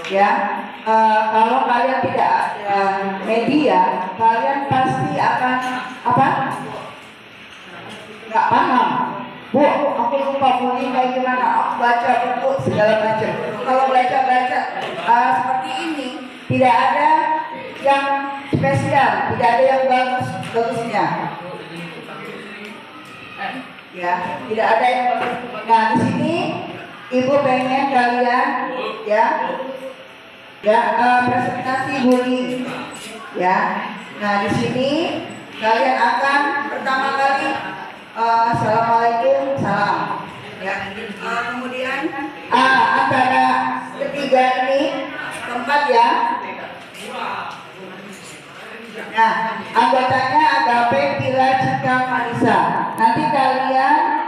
Ya, kalau kalian tidak ada media, kalian pasti akan apa? Nggak paham. Bu, aku lupa bunyi kayak gimana. Aku baca buku segala macam. Kalau baca seperti ini, tidak ada yang spesial, tidak ada yang bagusnya. Ya, tidak ada yang bagus. Nah, di sini Ibu pengen kalian presentasi bullying. Ya. Nah, di sini kalian akan pertama kali assalamualaikum, salam. Ya. Kemudian antara ketiga ini keempat ya. Nah, anggotanya Agape, Pila, Cika, Marisa. Nanti kalian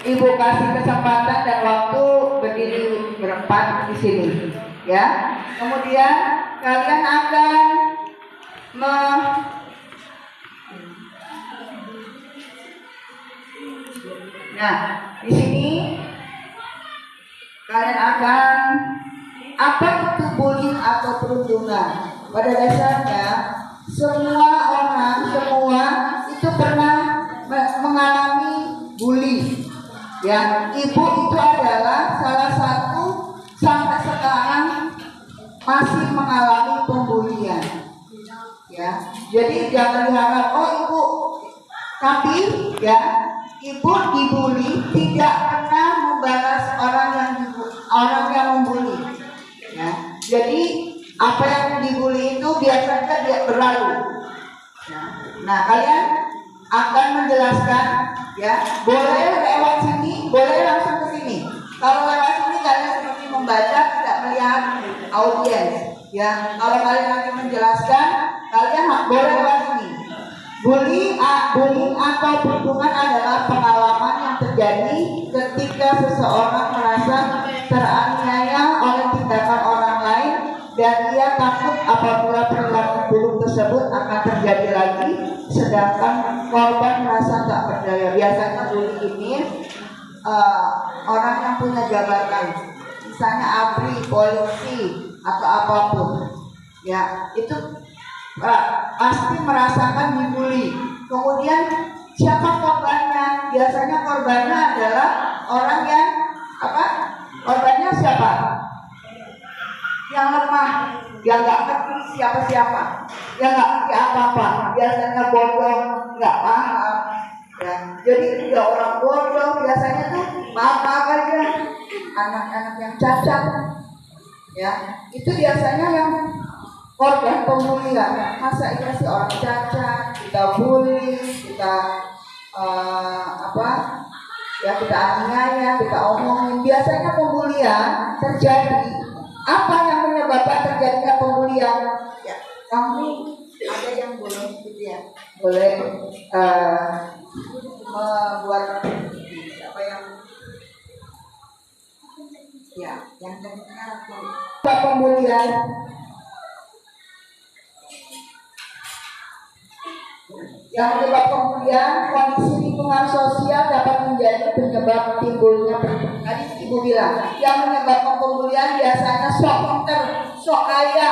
Ibu kasih kesempatan dan waktu berdiri berempat di sini, ya. Kemudian kalian akan nah, di sini kalian akan apa itu bullying atau perundungan? Pada dasarnya semua itu pernah mengalami bully. Ya, ibu itu adalah salah satu sampai sekarang masih mengalami pembulian. Ya, jadi jangan diharap ibu, tapi ya ibu dibully tidak pernah membalas orang yang membuli. Ya, jadi apa yang dibully itu biasanya dia berlalu. Ya. Nah, kalian akan menjelaskan, ya, boleh lewat sini, boleh langsung ke sini. Kalau lewat sini kalian seperti membaca, tidak melihat audiens. Ya, kalau kalian nanti menjelaskan, kalian boleh lewat sini. Bullying atau perundungan adalah pengalaman yang terjadi ketika seseorang merasa teraniaya oleh tindakan orang lain dan ia takut apabila perilaku buruk tersebut akan terjadi lagi, sedangkan korban merasa tak berdaya. Biasanya bully ini orang yang punya jabatan, misalnya ABRI, polisi atau apapun, ya itu pasti merasakan dibully. Kemudian siapa korbannya? Biasanya korbannya adalah orang yang korbannya siapa? Yang lemah, yang nggak ngerti siapa-siapa, yang nggak ngerti apa-apa, biasanya bodoh, nggak paham. Ya, jadi juga orang bodoh biasanya tuh maaf aja, anak-anak yang cacat, ya itu biasanya yang korban pembulian. Masa iya sih orang cacat kita bully, kita kita aniaya, kita omongin. Biasanya pembulian terjadi. Apa yang menyebabkan terjadinya pembulian? Ya, kamu ada yang boleh membuat yang pembulian. Yang menyebabkan pembulian, kondisi lingkungan sosial dapat menjadi penyebab timbulnya. Tadi Ibu bilang, yang menyebabkan pembulian biasanya sok pinter, sok kaya,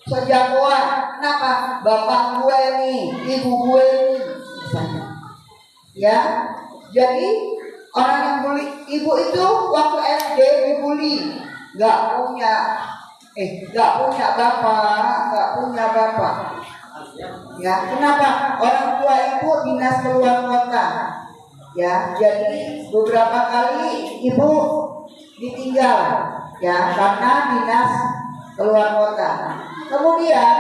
sok jagoan. Kenapa? Bapak gue nih, ibu gue nih, misalnya. Ya, jadi orang yang bully, ibu itu waktu SD dibully, nggak punya bapak. Ya, kenapa? Orang tua ibu dinas keluar kota. Ya, jadi beberapa kali ibu ditinggal, ya, karena dinas keluar kota. Kemudian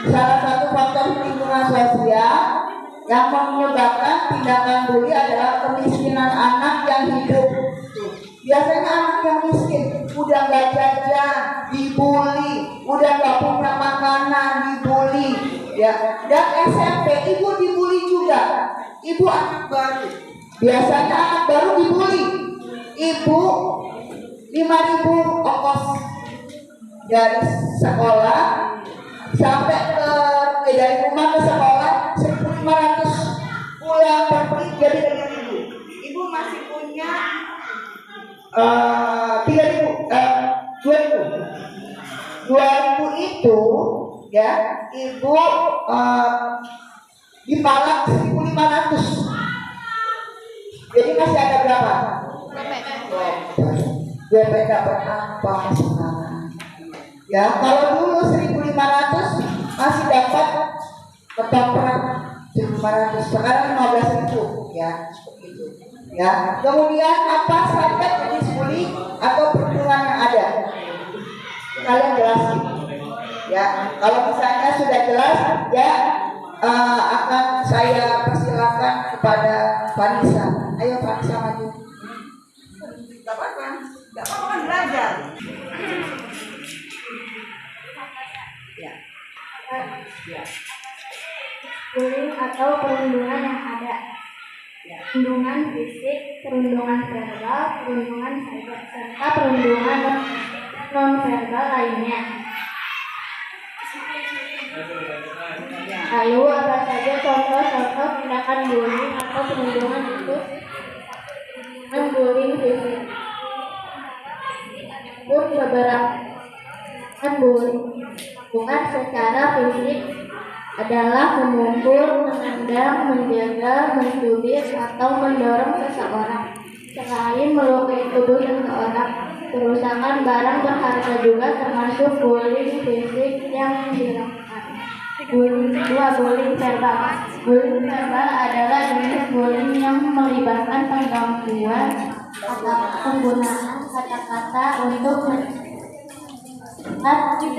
salah satu faktor lingkungan sosial yang menyebabkan tindakan bully adalah kemiskinan anak yang hidup. Biasanya anak yang miskin udah nggak jajan, dibully, udah nggak punya makanan, dibully, ya. Dan SMP ibu dibully juga. Ibu anak baru, biasanya anak baru dibully. Ibu 5.000 ongkos dari sekolah sampai dari rumah ke sekolah, 1.500 pulang pergi jadi 3.000. Ibu masih punya 3.000. 2000 itu ya ibu dipalak 1500. Jadi masih ada berapa? DP dapat apa sekarang? Ya kalau dulu 1500 masih dapat ketoprak 1500, sekarang 15.000 ya begitu. Ya kemudian apa saja jenis bully atau perundungan yang ada? Kalian jelasin. Ya kalau misalnya sudah jelas ya akan saya persilakan kepada Vanessa. Ayo Vanessa maju. Gak apa-apa kan belajar. Ya. Bullying atau perundungan yang ada. Perundungan fisik, perundungan verbal, perundungan cyber, serta perundungan non verbal lainnya. Lalu apa saja contoh-contoh tindakan bullying atau perundungan itu? Bullying fisik. Beberapa bullying bukan secara fisik adalah memukul, menendang, menjaga, mencubit, atau mendorong seseorang. Selain melukai tubuh seseorang, kerusakan barang berharga juga termasuk bullying fisik yang dilakukan. Bullying verbal. Bullying verbal adalah jenis bullying yang melibatkan penggangguan atau penggunaan kata-kata untuk mendekat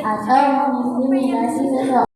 atau mengintimidasi seseorang.